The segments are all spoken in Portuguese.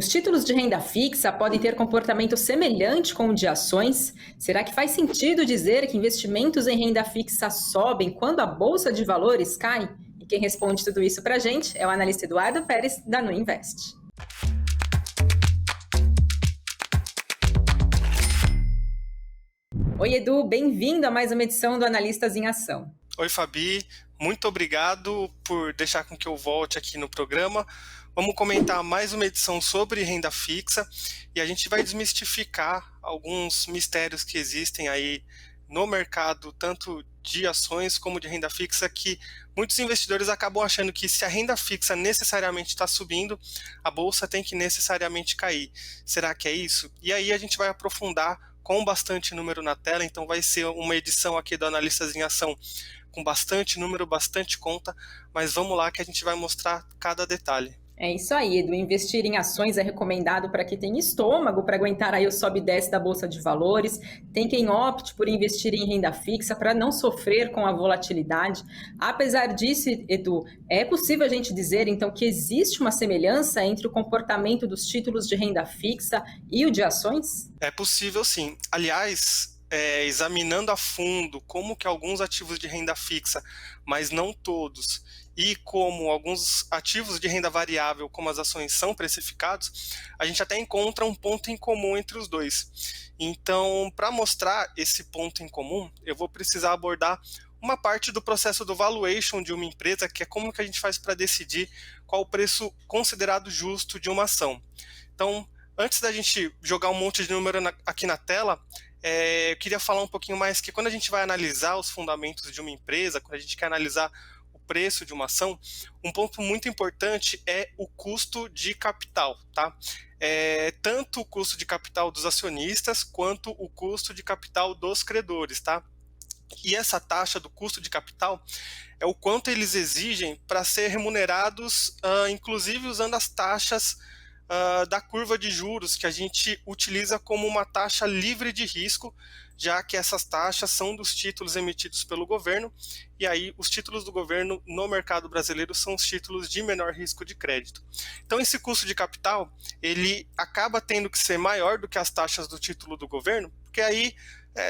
Os títulos de renda fixa podem ter comportamento semelhante com o de ações? Será que faz sentido dizer que investimentos em renda fixa sobem quando a bolsa de valores cai? E quem responde tudo isso para a gente é o analista Eduardo Pérez, da Nu Invest. Oi, Edu, bem-vindo a mais uma edição do Analistas em Ação. Oi, Fabi, muito obrigado por deixar com que eu volte aqui no programa. Vamos comentar mais uma edição sobre renda fixa e a gente vai desmistificar alguns mistérios que existem aí no mercado, tanto de ações como de renda fixa, que muitos investidores acabam achando que se a renda fixa necessariamente está subindo, a bolsa tem que necessariamente cair. Será que é isso? E aí a gente vai aprofundar com bastante número na tela, então vai ser uma edição aqui do Analistas em Ação com bastante número, bastante conta, mas vamos lá que a gente vai mostrar cada detalhe. É isso aí, Edu. Investir em ações é recomendado para quem tem estômago para aguentar aí o sobe e desce da Bolsa de Valores. Tem quem opte por investir em renda fixa para não sofrer com a volatilidade. Apesar disso, Edu, é possível a gente dizer, então, que existe uma semelhança entre o comportamento dos títulos de renda fixa e o de ações? É possível sim. Aliás, examinando a fundo como que alguns ativos de renda fixa, mas não todos, e como alguns ativos de renda variável, como as ações, são precificados, a gente até encontra um ponto em comum entre os dois. Então, para mostrar esse ponto em comum, eu vou precisar abordar uma parte do processo do valuation de uma empresa, que é como que a gente faz para decidir qual o preço considerado justo de uma ação. Então, antes da gente jogar um monte de número aqui na tela, eu queria falar um pouquinho mais que quando a gente vai analisar os fundamentos de uma empresa, quando a gente quer analisar o preço de uma ação, um ponto muito importante é o custo de capital, tá? Tanto o custo de capital dos acionistas, quanto o custo de capital dos credores, tá? E essa taxa do custo de capital é o quanto eles exigem para ser remunerados, inclusive usando as taxas da curva de juros, que a gente utiliza como uma taxa livre de risco, já que essas taxas são dos títulos emitidos pelo governo, e aí os títulos do governo no mercado brasileiro são os títulos de menor risco de crédito. Então esse custo de capital, ele acaba tendo que ser maior do que as taxas do título do governo, porque aí,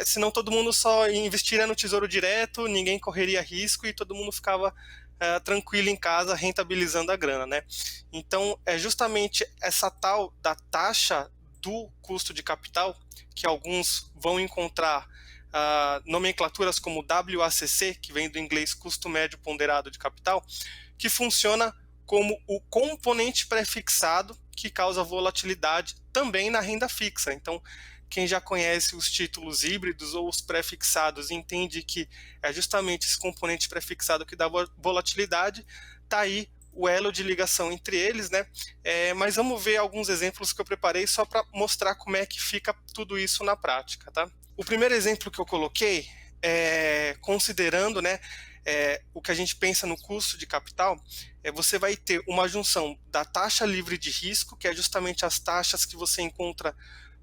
senão todo mundo só investiria no Tesouro Direto, ninguém correria risco e todo mundo ficava tranquilo em casa, rentabilizando a grana, né? Então, é justamente essa tal da taxa do custo de capital, que alguns vão encontrar nomenclaturas como WACC, que vem do inglês custo médio ponderado de capital, que funciona como o componente pré-fixado que causa volatilidade também na renda fixa. Então, quem já conhece os títulos híbridos ou os pré-fixados entende que é justamente esse componente pré-fixado que dá volatilidade. Está aí o elo de ligação entre eles, né? Mas vamos ver alguns exemplos que eu preparei só para mostrar como é que fica tudo isso na prática, tá? O primeiro exemplo que eu coloquei, considerando, né, o que a gente pensa no custo de capital, você vai ter uma junção da taxa livre de risco, que é justamente as taxas que você encontra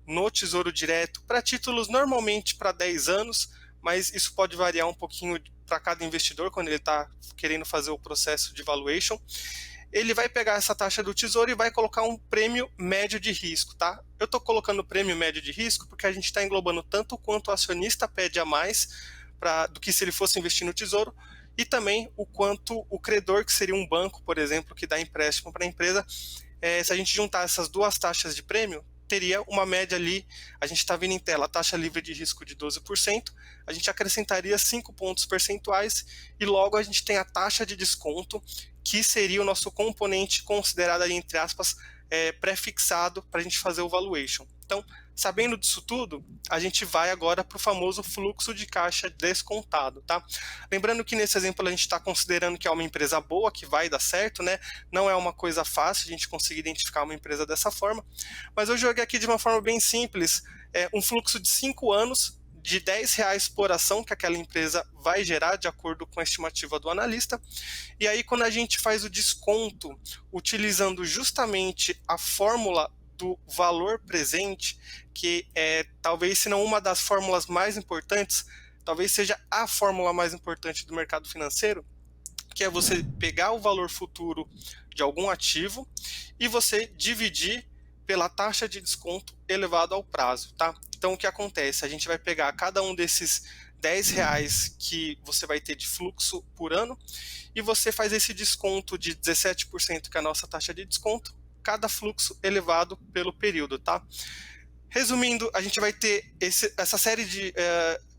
no Tesouro Direto, para títulos normalmente para 10 anos, mas isso pode variar um pouquinho para cada investidor quando ele está querendo fazer o processo de valuation. Ele vai pegar essa taxa do Tesouro e vai colocar um prêmio médio de risco, tá? Eu estou colocando prêmio médio de risco porque a gente está englobando tanto quanto o acionista pede a mais do que se ele fosse investir no Tesouro, e também o quanto o credor, que seria um banco, por exemplo, que dá empréstimo para a empresa, se a gente juntar essas duas taxas de prêmio, teria uma média ali, a gente está vendo em tela a taxa livre de risco de 12%, a gente acrescentaria 5 pontos percentuais e logo a gente tem a taxa de desconto, que seria o nosso componente considerado ali, entre aspas, pré-fixado para a gente fazer o valuation. Então, sabendo disso tudo, a gente vai agora para o famoso fluxo de caixa descontado, tá? Lembrando que nesse exemplo a gente está considerando que é uma empresa boa, que vai dar certo, né? Não é uma coisa fácil a gente conseguir identificar uma empresa dessa forma, mas eu joguei aqui de uma forma bem simples, um fluxo de 5 anos, de R$10 por ação que aquela empresa vai gerar, de acordo com a estimativa do analista. E aí, quando a gente faz o desconto, utilizando justamente a fórmula do valor presente, que talvez, se não uma das fórmulas mais importantes, talvez seja a fórmula mais importante do mercado financeiro, que é você pegar o valor futuro de algum ativo e você dividir pela taxa de desconto elevado ao prazo, tá? Então, o que acontece? A gente vai pegar cada um desses R$ 10 que você vai ter de fluxo por ano e você faz esse desconto de 17%, que é a nossa taxa de desconto, cada fluxo elevado pelo período, tá? Resumindo, a gente vai ter essa série de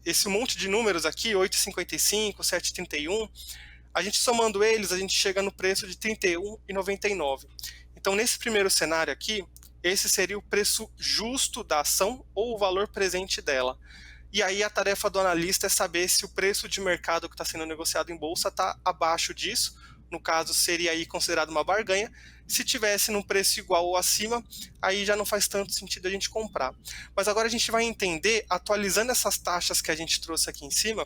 esse monte de números aqui, 8,55, 7,31. A gente somando eles, a gente chega no preço de R$ 31,99. Então, nesse primeiro cenário aqui, esse seria o preço justo da ação ou o valor presente dela. E aí a tarefa do analista é saber se o preço de mercado que está sendo negociado em bolsa está abaixo disso. No caso, seria aí considerado uma barganha. Se tivesse num preço igual ou acima, aí já não faz tanto sentido a gente comprar. Mas agora a gente vai entender, atualizando essas taxas que a gente trouxe aqui em cima,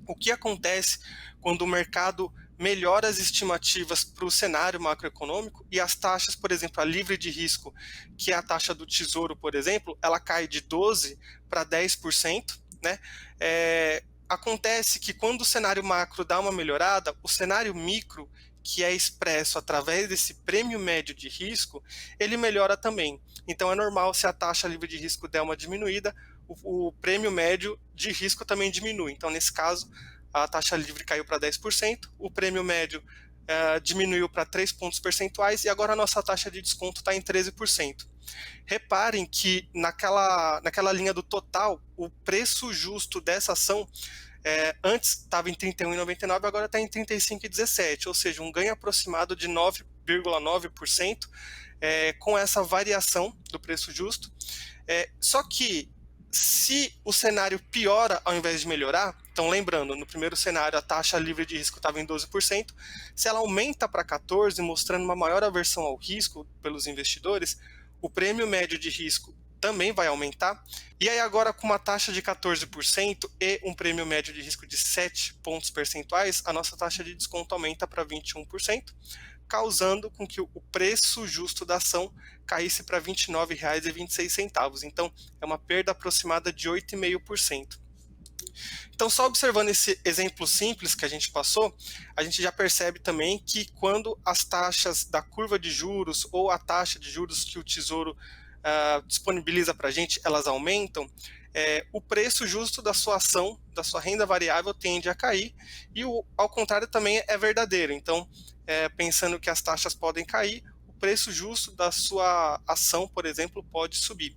o que acontece quando o mercado melhora as estimativas para o cenário macroeconômico e as taxas, por exemplo, a livre de risco, que é a taxa do Tesouro, por exemplo, ela cai de 12% para 10%, né? Acontece que quando o cenário macro dá uma melhorada, o cenário micro, que é expresso através desse prêmio médio de risco, ele melhora também. Então é normal, se a taxa livre de risco der uma diminuída, o prêmio médio de risco também diminui. Então, nesse caso, a taxa livre caiu para 10%, o prêmio médio diminuiu para 3 pontos percentuais e agora a nossa taxa de desconto está em 13%. Reparem que naquela linha do total, o preço justo dessa ação antes estava em R$ 31,99, agora está em R$ 35,17, ou seja, um ganho aproximado de 9,9% com essa variação do preço justo. Só que se o cenário piora ao invés de melhorar, então lembrando, no primeiro cenário a taxa livre de risco estava em 12%, se ela aumenta para 14%, mostrando uma maior aversão ao risco pelos investidores, o prêmio médio de risco também vai aumentar. E aí agora com uma taxa de 14% e um prêmio médio de risco de 7 pontos percentuais, a nossa taxa de desconto aumenta para 21%, causando com que o preço justo da ação caísse para R$ 29,26. Então, é uma perda aproximada de 8,5%. Então, só observando esse exemplo simples que a gente passou, a gente já percebe também que quando as taxas da curva de juros ou a taxa de juros que o Tesouro disponibiliza para a gente, elas aumentam, o preço justo da sua ação, da sua renda variável, tende a cair, e ao contrário também é verdadeiro. Então, pensando que as taxas podem cair, o preço justo da sua ação, por exemplo, pode subir.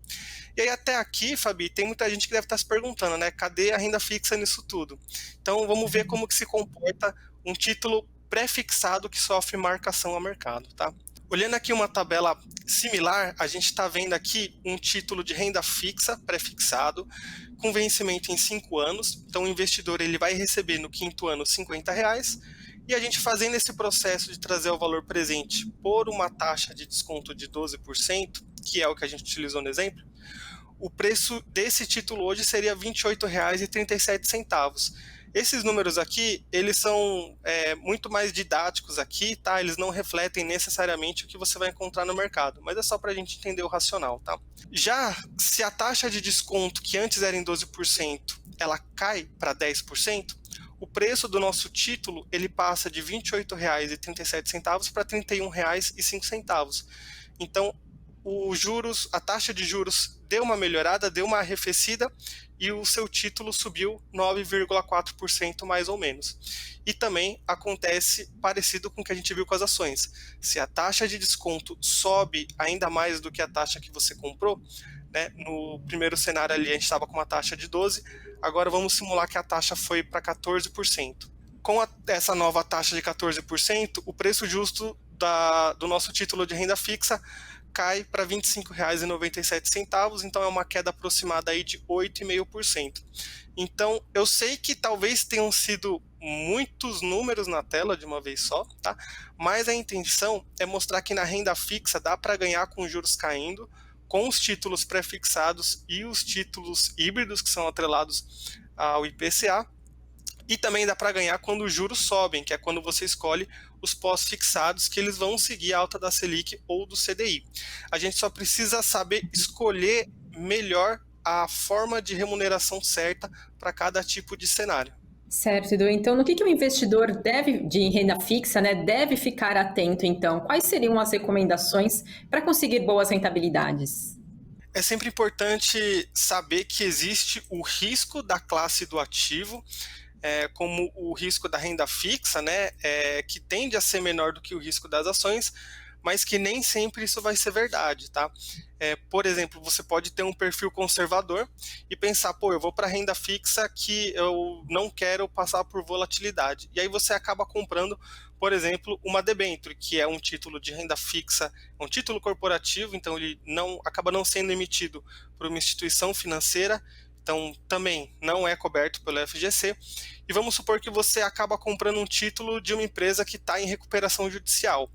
E aí até aqui, Fabi, tem muita gente que deve estar se perguntando, né? Cadê a renda fixa nisso tudo? Então vamos ver como que se comporta um título pré-fixado que sofre marcação a mercado, tá? Olhando aqui uma tabela similar, a gente está vendo aqui um título de renda fixa, pré-fixado, com vencimento em 5 anos. Então o investidor ele vai receber no quinto ano R$ 50, e a gente fazendo esse processo de trazer o valor presente por uma taxa de desconto de 12%, que é o que a gente utilizou no exemplo, o preço desse título hoje seria R$ 28,37. Esses números aqui, eles são muito mais didáticos aqui, tá? Eles não refletem necessariamente o que você vai encontrar no mercado, mas é só para a gente entender o racional, tá? Já se a taxa de desconto, que antes era em 12%, ela cai para 10%, o preço do nosso título ele passa de R$ 28,37 para R$ 31,05. Então, a taxa de juros deu uma melhorada, deu uma arrefecida e o seu título subiu 9,4% mais ou menos. E também acontece parecido com o que a gente viu com as ações. Se a taxa de desconto sobe ainda mais do que a taxa que você comprou, né, no primeiro cenário ali a gente estava com uma taxa de 12%, agora vamos simular que a taxa foi para 14%. Com essa nova taxa de 14%, o preço justo do nosso título de renda fixa cai para R$ 25,97, então é uma queda aproximada aí de 8,5%. Então, eu sei que talvez tenham sido muitos números na tela de uma vez só, tá? Mas a intenção é mostrar que na renda fixa dá para ganhar com juros caindo, com os títulos pré-fixados e os títulos híbridos que são atrelados ao IPCA, e também dá para ganhar quando os juros sobem, que é quando você escolhe os pós-fixados, que eles vão seguir a alta da Selic ou do CDI. A gente só precisa saber escolher melhor a forma de remuneração certa para cada tipo de cenário. Certo, Edu. Então, no que o investidor deve, de renda fixa, né, deve ficar atento, então? Quais seriam as recomendações para conseguir boas rentabilidades? É sempre importante saber que existe o risco da classe do ativo, como o risco da renda fixa, né, que tende a ser menor do que o risco das ações, mas que nem sempre isso vai ser verdade, tá? Por exemplo, você pode ter um perfil conservador e pensar, pô, eu vou para renda fixa que eu não quero passar por volatilidade. E aí você acaba comprando, por exemplo, uma debênture, que é um título de renda fixa, um título corporativo, então ele não acaba não sendo emitido por uma instituição financeira, então também não é coberto pelo FGC. E vamos supor que você acaba comprando um título de uma empresa que está em recuperação judicial.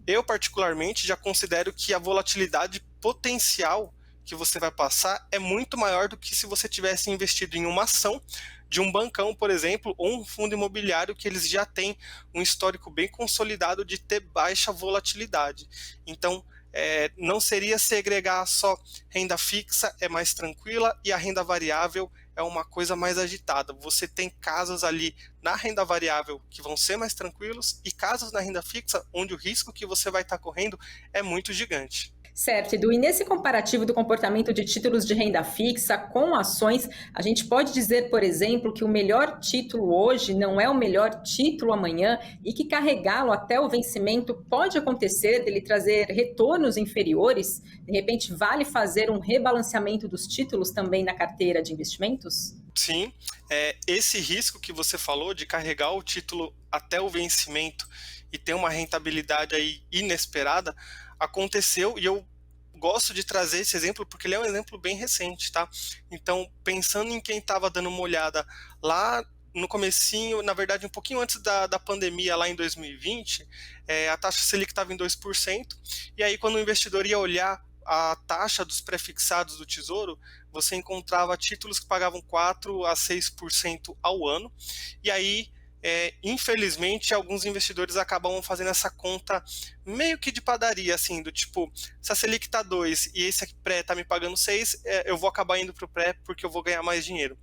Eu, particularmente, já considero que a volatilidade potencial que você vai passar é muito maior do que se você tivesse investido em uma ação de um bancão, por exemplo, ou um fundo imobiliário que eles já têm um histórico bem consolidado de ter baixa volatilidade. Então, não seria segregar só renda fixa, é mais tranquila, e a renda variável é uma coisa mais agitada. Você tem casos ali na renda variável que vão ser mais tranquilos e casos na renda fixa onde o risco que você vai estar correndo é muito gigante. Certo, Edu. E nesse comparativo do comportamento de títulos de renda fixa com ações, a gente pode dizer, por exemplo, que o melhor título hoje não é o melhor título amanhã e que carregá-lo até o vencimento pode acontecer dele trazer retornos inferiores? De repente, vale fazer um rebalanceamento dos títulos também na carteira de investimentos? Sim, esse risco que você falou de carregar o título até o vencimento e ter uma rentabilidade aí inesperada aconteceu, e eu gosto de trazer esse exemplo porque ele é um exemplo bem recente, tá? Então, pensando em quem estava dando uma olhada lá no comecinho, na verdade um pouquinho antes da pandemia, lá em 2020, a taxa Selic estava em 2%, e aí quando o investidor ia olhar a taxa dos prefixados do Tesouro, você encontrava títulos que pagavam 4 a 6% ao ano, e aí infelizmente, alguns investidores acabam fazendo essa conta meio que de padaria, assim, do tipo, se a Selic está 2 e esse aqui pré está me pagando 6, eu vou acabar indo para o pré porque eu vou ganhar mais dinheiro.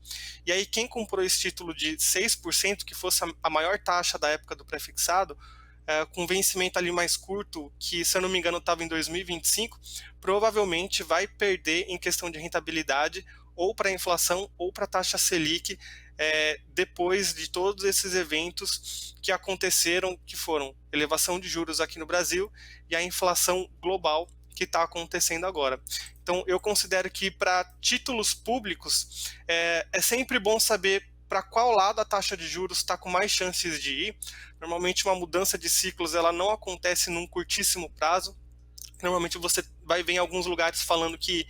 E aí, quem comprou esse título de 6%, que fosse a maior taxa da época do pré-fixado, com vencimento ali mais curto, que se eu não me engano estava em 2025, provavelmente vai perder em questão de rentabilidade ou para a inflação ou para a taxa Selic, depois de todos esses eventos que aconteceram, que foram elevação de juros aqui no Brasil e a inflação global que está acontecendo agora. Então, eu considero que para títulos públicos é sempre bom saber para qual lado a taxa de juros está com mais chances de ir. Normalmente, uma mudança de ciclos ela não acontece num curtíssimo prazo. Normalmente, você vai ver em alguns lugares falando que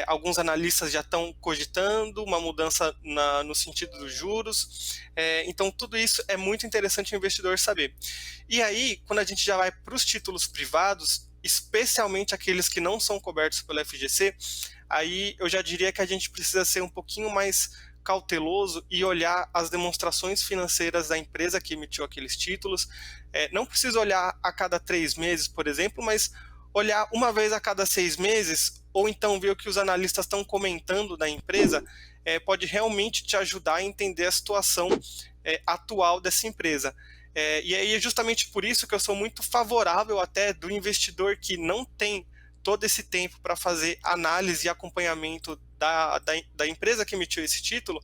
alguns analistas já estão cogitando uma mudança no sentido dos juros. Então, tudo isso é muito interessante o investidor saber. E aí, quando a gente já vai para os títulos privados, especialmente aqueles que não são cobertos pelo FGC, aí eu já diria que a gente precisa ser um pouquinho mais cauteloso e olhar as demonstrações financeiras da empresa que emitiu aqueles títulos. Não precisa olhar a cada 3 meses, por exemplo, mas olhar uma vez a cada 6 meses, ou então ver o que os analistas estão comentando da empresa, pode realmente te ajudar a entender a situação atual dessa empresa. E aí é justamente por isso que eu sou muito favorável até do investidor que não tem todo esse tempo para fazer análise e acompanhamento da empresa que emitiu esse título.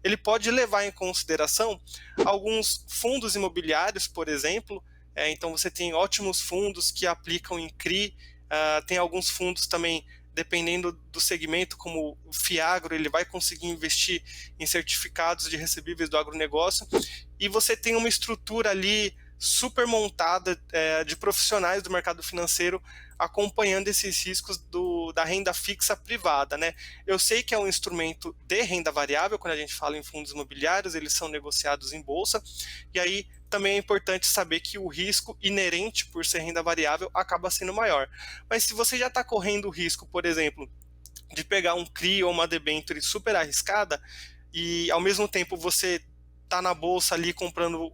Ele pode levar em consideração alguns fundos imobiliários, por exemplo. Então você tem ótimos fundos que aplicam em CRI, tem alguns fundos também, dependendo do segmento, como o Fiagro, ele vai conseguir investir em certificados de recebíveis do agronegócio, e você tem uma estrutura ali super montada de profissionais do mercado financeiro acompanhando esses riscos da renda fixa privada, né? Eu sei que é um instrumento de renda variável, quando a gente fala em fundos imobiliários, eles são negociados em bolsa, e aí também é importante saber que o risco inerente por ser renda variável acaba sendo maior. Mas se você já está correndo o risco, por exemplo, de pegar um CRI ou uma debênture super arriscada, e ao mesmo tempo você está na bolsa ali comprando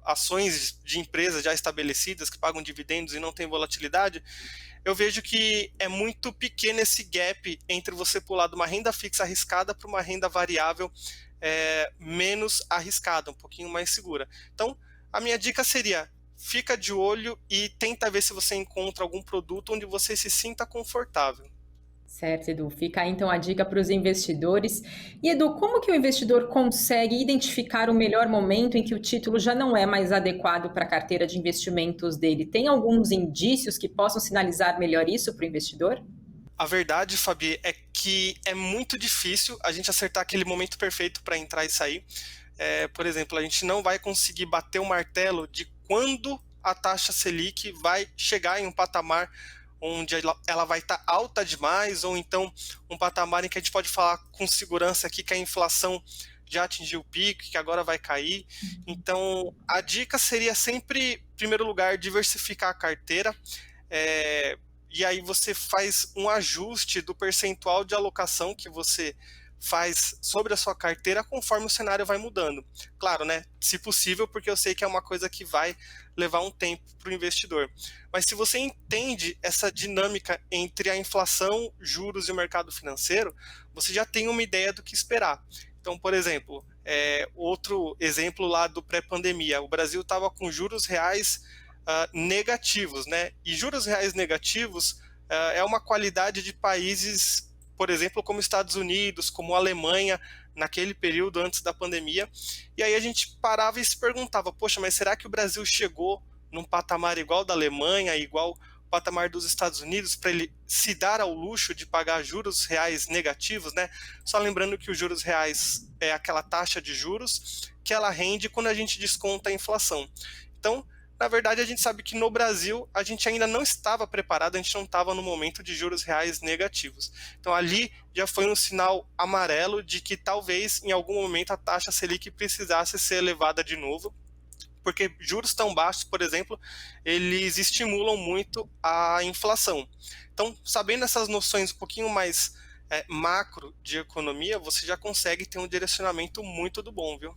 ações de empresas já estabelecidas que pagam dividendos e não tem volatilidade, eu vejo que é muito pequeno esse gap entre você pular de uma renda fixa arriscada para uma renda variável menos arriscada, um pouquinho mais segura. Então, a minha dica seria: fica de olho e tenta ver se você encontra algum produto onde você se sinta confortável. Certo, Edu. Fica aí então a dica para os investidores. E Edu, como que o investidor consegue identificar o melhor momento em que o título já não é mais adequado para a carteira de investimentos dele? Tem alguns indícios que possam sinalizar melhor isso para o investidor? A verdade, Fabi, é que é muito difícil a gente acertar aquele momento perfeito para entrar e sair. Por exemplo, a gente não vai conseguir bater o martelo de quando a taxa Selic vai chegar em um patamar onde ela vai estar alta demais, ou então um patamar em que a gente pode falar com segurança aqui que a inflação já atingiu o pico, que agora vai cair. Então, a dica seria sempre, em primeiro lugar, diversificar a carteira. E aí você faz um ajuste do percentual de alocação que você faz sobre a sua carteira conforme o cenário vai mudando. Claro, né? Se possível, porque eu sei que é uma coisa que vai levar um tempo para o investidor. Mas se você entende essa dinâmica entre a inflação, juros e o mercado financeiro, você já tem uma ideia do que esperar. Então, por exemplo, outro exemplo lá do pré-pandemia, o Brasil estava com juros reais negativos, né? E juros reais negativos é uma qualidade de países, por exemplo, como Estados Unidos, como Alemanha, naquele período antes da pandemia. E aí a gente parava e se perguntava: poxa, mas será que o Brasil chegou num patamar igual da Alemanha, igual o patamar dos Estados Unidos, para ele se dar ao luxo de pagar juros reais negativos, né? Só lembrando que os juros reais é aquela taxa de juros que ela rende quando a gente desconta a inflação. Então, na verdade, a gente sabe que no Brasil a gente ainda não estava preparado, a gente não estava no momento de juros reais negativos. Então ali já foi um sinal amarelo de que talvez em algum momento a taxa Selic precisasse ser elevada de novo, porque juros tão baixos, por exemplo, eles estimulam muito a inflação. Então, sabendo essas noções um pouquinho mais macro de economia, você já consegue ter um direcionamento muito do bom, viu?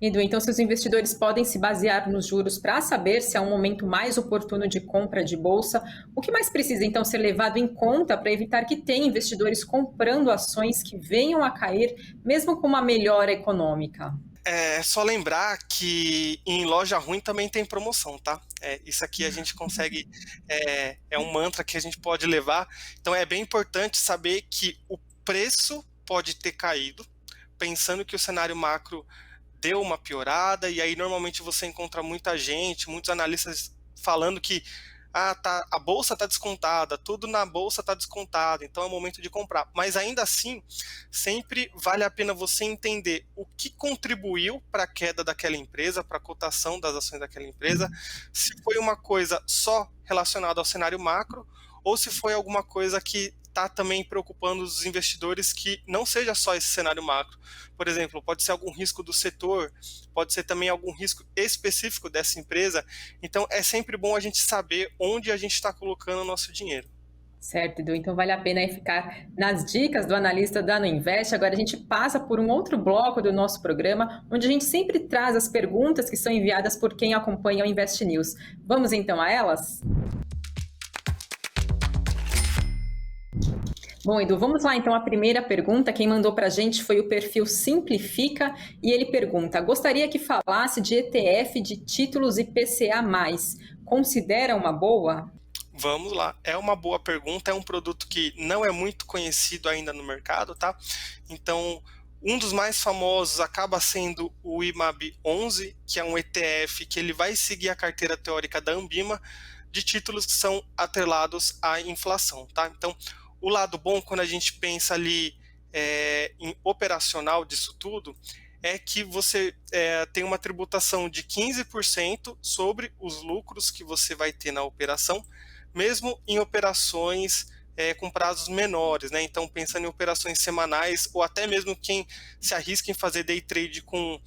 Edu, então, se os investidores podem se basear nos juros para saber se é um momento mais oportuno de compra de bolsa, o que mais precisa então ser levado em conta para evitar que tenha investidores comprando ações que venham a cair, mesmo com uma melhora econômica? É só lembrar que em loja ruim também tem promoção, tá? Isso aqui a gente consegue, é um mantra que a gente pode levar. Então é bem importante saber que o preço pode ter caído, pensando que o cenário macro deu uma piorada, e aí normalmente você encontra muita gente, muitos analistas falando que a bolsa está descontada, tudo na bolsa está descontado, então é o momento de comprar. Mas ainda assim, sempre vale a pena você entender o que contribuiu para a queda daquela empresa, para a cotação das ações daquela empresa, se foi uma coisa só relacionada ao cenário macro, ou se foi alguma coisa que está também preocupando os investidores que não seja só esse cenário macro. Por exemplo, pode ser algum risco do setor, pode ser também algum risco específico dessa empresa. Então, é sempre bom a gente saber onde a gente está colocando o nosso dinheiro. Certo, Edu. Então vale a pena aí ficar nas dicas do analista da Nuinvest. Agora a gente passa por um outro bloco do nosso programa, onde a gente sempre traz as perguntas que são enviadas por quem acompanha o Invest News. Vamos então a elas? Bom, Edu, vamos lá então. A primeira pergunta, quem mandou para a gente foi o perfil Simplifica e ele pergunta: gostaria que falasse de ETF de títulos IPCA+. Considera uma boa? Vamos lá, é uma boa pergunta, é um produto que não é muito conhecido ainda no mercado, tá? Então, um dos mais famosos acaba sendo o IMAB 11, que é um ETF que ele vai seguir a carteira teórica da Anbima de títulos que são atrelados à inflação, tá? Então, o lado bom, quando a gente pensa ali em operacional disso tudo, é que você tem uma tributação de 15% sobre os lucros que você vai ter na operação, mesmo em operações com prazos menores, né? Então, pensando em operações semanais, ou até mesmo quem se arrisca em fazer day trade com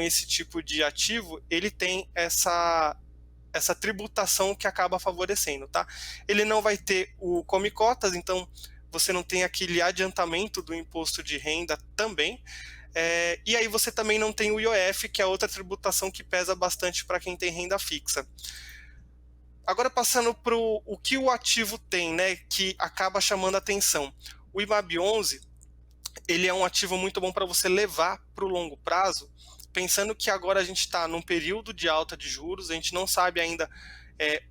esse tipo de ativo, ele tem essa tributação que acaba favorecendo, tá? Ele não vai ter o come cotas, então você não tem aquele adiantamento do imposto de renda também, e aí você também não tem o IOF, que é outra tributação que pesa bastante para quem tem renda fixa. Agora passando para o que o ativo tem, né, que acaba chamando a atenção. O IMAB 11, ele é um ativo muito bom para você levar para o longo prazo, pensando que agora a gente está num período de alta de juros, a gente não sabe ainda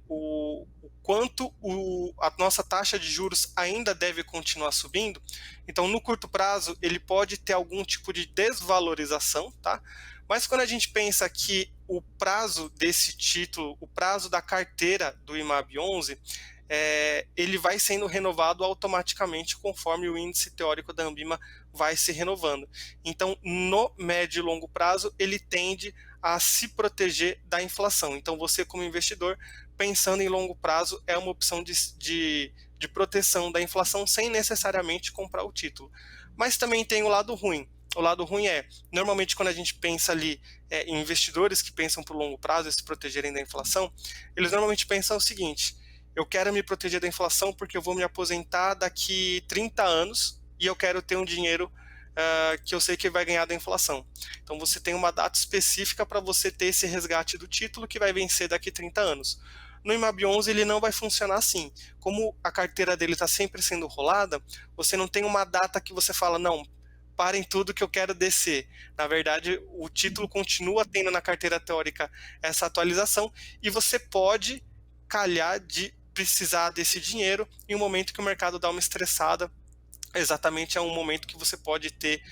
o quanto a nossa taxa de juros ainda deve continuar subindo. Então, no curto prazo, ele pode ter algum tipo de desvalorização, tá? Mas quando a gente pensa que o prazo desse título, o prazo da carteira do IMAB 11, ele vai sendo renovado automaticamente conforme o índice teórico da Ambima vai se renovando. Então, no médio e longo prazo, ele tende a se proteger da inflação. Então, você como investidor, pensando em longo prazo, é uma opção de proteção da inflação sem necessariamente comprar o título. Mas também tem o lado ruim. O lado ruim normalmente quando a gente pensa ali em investidores que pensam para o longo prazo e se protegerem da inflação, eles normalmente pensam o seguinte: eu quero me proteger da inflação porque eu vou me aposentar daqui 30 anos e eu quero ter um dinheiro que eu sei que vai ganhar da inflação. Então você tem uma data específica para você ter esse resgate do título que vai vencer daqui 30 anos. No IMAB 11 ele não vai funcionar assim. Como a carteira dele está sempre sendo rolada, você não tem uma data que você fala, não, parem tudo que eu quero descer. Na verdade, o título continua tendo na carteira teórica essa atualização e você pode calhar de precisar desse dinheiro em um momento que o mercado dá uma estressada. Exatamente é um momento que você pode ter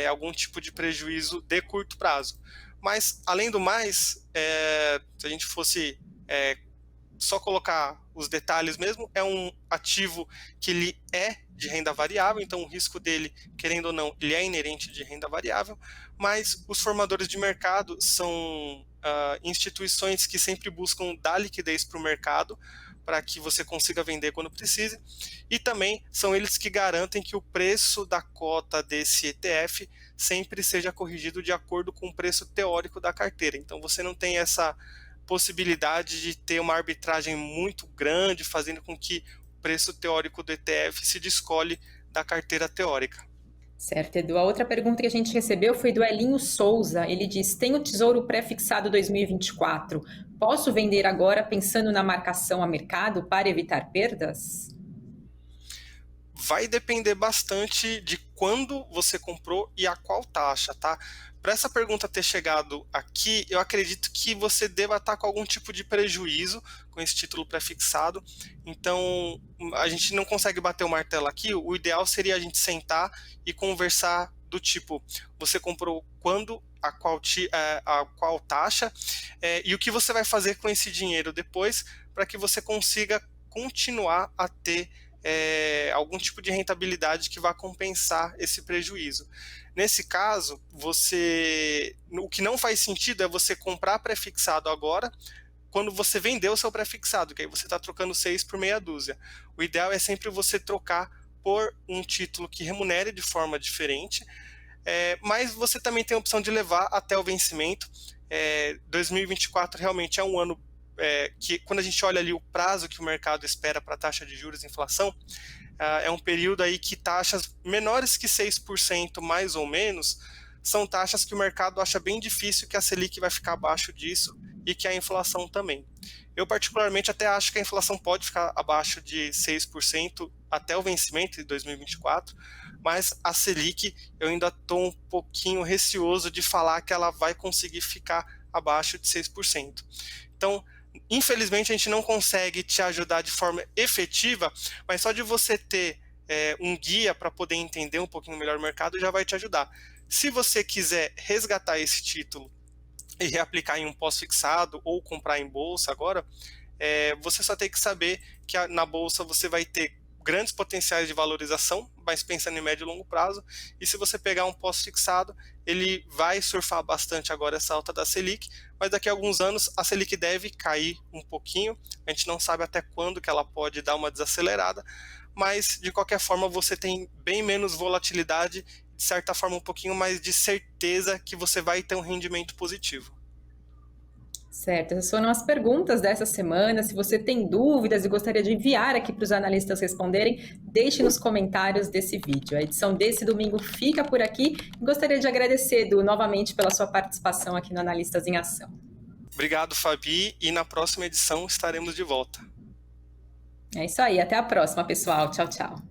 algum tipo de prejuízo de curto prazo. Mas, além do mais, se a gente fosse só colocar os detalhes mesmo, é um ativo que ele é de renda variável, então o risco dele, querendo ou não, ele é inerente de renda variável, mas os formadores de mercado são instituições que sempre buscam dar liquidez para o mercado, para que você consiga vender quando precise, e também são eles que garantem que o preço da cota desse ETF sempre seja corrigido de acordo com o preço teórico da carteira. Então você não tem essa possibilidade de ter uma arbitragem muito grande, fazendo com que o preço teórico do ETF se descole da carteira teórica. Certo, Edu. A outra pergunta que a gente recebeu foi do Elinho Souza. Ele diz: tenho Tesouro Pré-fixado 2024. Posso vender agora pensando na marcação a mercado para evitar perdas? Vai depender bastante de quando você comprou e a qual taxa, tá? Para essa pergunta ter chegado aqui, eu acredito que você deva estar com algum tipo de prejuízo com esse título pré-fixado. Então, a gente não consegue bater o martelo aqui. O ideal seria a gente sentar e conversar do tipo, você comprou quando, a qual taxa, e o que você vai fazer com esse dinheiro depois para que você consiga continuar a ter algum tipo de rentabilidade que vá compensar esse prejuízo. Nesse caso, o que não faz sentido é você comprar pré-fixado agora, quando você vendeu o seu pré-fixado, que aí você está trocando 6 por meia dúzia. O ideal é sempre você trocar por um título que remunere de forma diferente, mas você também tem a opção de levar até o vencimento. 2024 realmente é um ano que, quando a gente olha ali o prazo que o mercado espera para a taxa de juros e inflação, é um período aí que taxas menores que 6%, mais ou menos, são taxas que o mercado acha bem difícil que a Selic vai ficar abaixo disso e que a inflação também. Eu particularmente até acho que a inflação pode ficar abaixo de 6% até o vencimento de 2024, mas a Selic eu ainda estou um pouquinho receoso de falar que ela vai conseguir ficar abaixo de 6%. Então, infelizmente, a gente não consegue te ajudar de forma efetiva, mas só de você ter um guia para poder entender um pouquinho melhor o mercado já vai te ajudar. Se você quiser resgatar esse título e reaplicar em um pós-fixado ou comprar em bolsa agora, você só tem que saber que na bolsa você vai ter grandes potenciais de valorização, mas pensando em médio e longo prazo, e se você pegar um pós-fixado, ele vai surfar bastante agora essa alta da Selic, mas daqui a alguns anos a Selic deve cair um pouquinho, a gente não sabe até quando que ela pode dar uma desacelerada, mas de qualquer forma você tem bem menos volatilidade, de certa forma um pouquinho mais de certeza que você vai ter um rendimento positivo. Certo, essas foram as perguntas dessa semana. Se você tem dúvidas e gostaria de enviar aqui para os analistas responderem, deixe nos comentários desse vídeo. A edição desse domingo fica por aqui. Gostaria de agradecer, Edu, novamente pela sua participação aqui no Analistas em Ação. Obrigado, Fabi, e na próxima edição estaremos de volta. É isso aí, até a próxima, pessoal. Tchau, tchau.